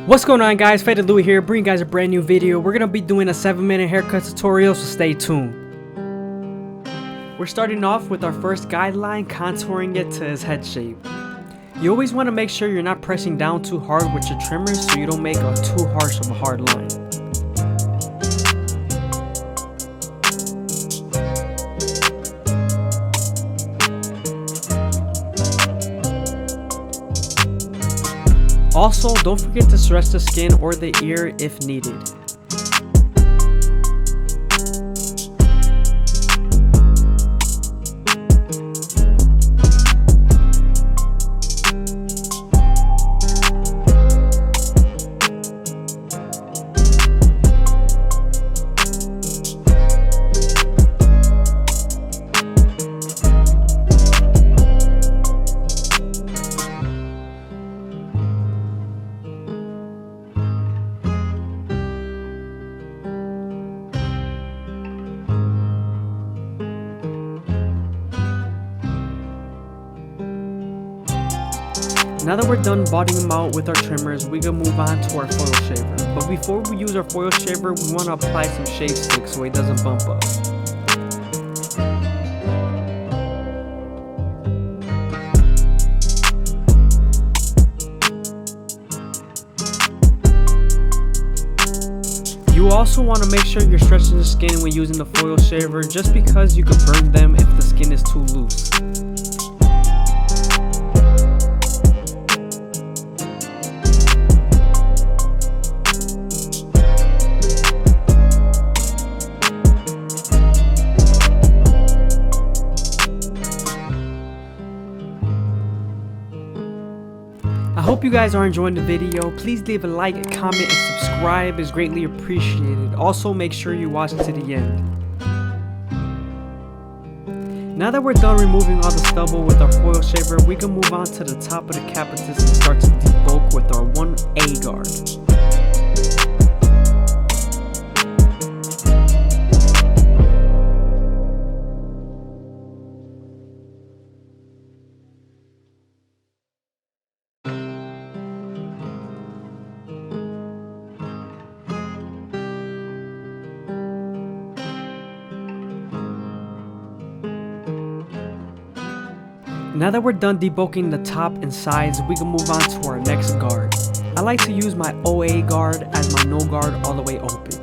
What's going on, guys? FadeitLuie here, bringing you guys a brand new video. We're gonna be doing a 7-minute haircut tutorial, so stay tuned. We're starting off with our first guideline, contouring it to his head shape. You always want to make sure you're not pressing down too hard with your trimmers so you don't make a too harsh of a hard line. Also, don't forget to stretch the skin or the ear if needed. Now that we're done budding them out with our trimmers, we can move on to our foil shaver. But before we use our foil shaver, we want to apply some shave stick so it doesn't bump up. You also want to make sure you're stretching the skin when using the foil shaver, just because you could burn them if the skin is too loose. I hope you guys are enjoying the video. Please leave a like, a comment, and subscribe is greatly appreciated. Also, make sure you watch to the end. Now that we're done removing all the stubble with our foil shaver, we can move on to the top of the capitus and start to debulk with our 1A guard. Now that we're done debulking the top and sides, we can move on to our next guard. I like to use my OA guard as my no guard all the way open.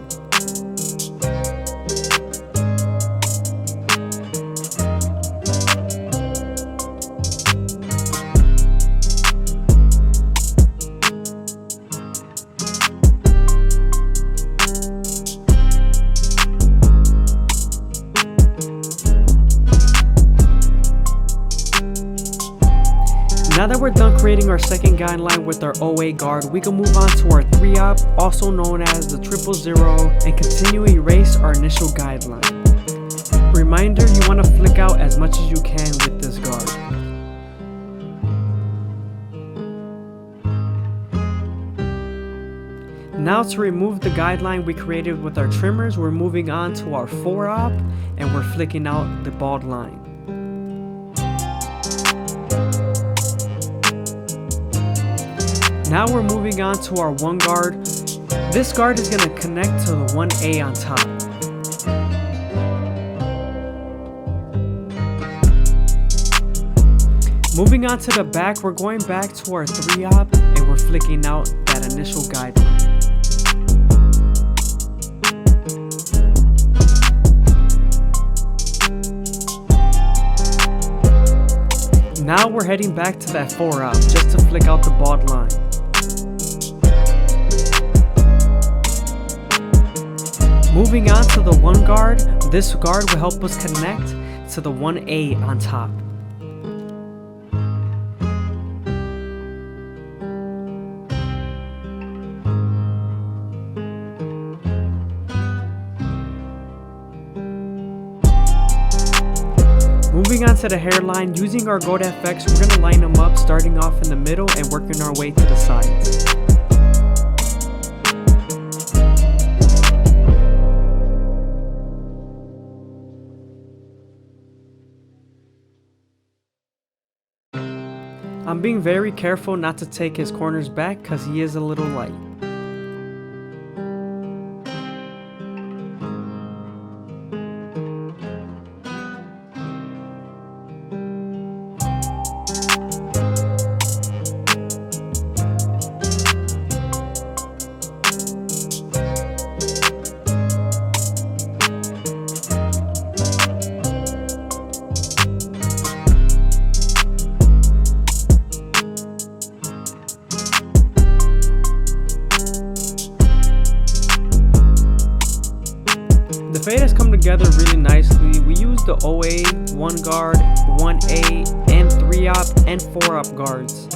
Now that we're done creating our second guideline with our OA guard, we can move on to our 3-op, also known as the 000, and continue to erase our initial guideline. Reminder, you want to flick out as much as you can with this guard. Now to remove the guideline we created with our trimmers, we're moving on to our 4-op, and we're flicking out the bald line. Now we're moving on to our 1 guard. This guard is going to connect to the 1A on top. Moving on to the back, we're going back to our 3-op and we're flicking out that initial guideline. Now we're heading back to that 4-op just to flick out the bald line. Moving on to the 1 guard, this guard will help us connect to the 1A on top. Moving on to the hairline, using our Gold FX, we're going to line them up starting off in the middle and working our way to the sides. I'm being very careful not to take his corners back because he is a little light. The fade has come together really nicely. We used the OA, 1 guard, 1A, and 3-op, and 4-op guards.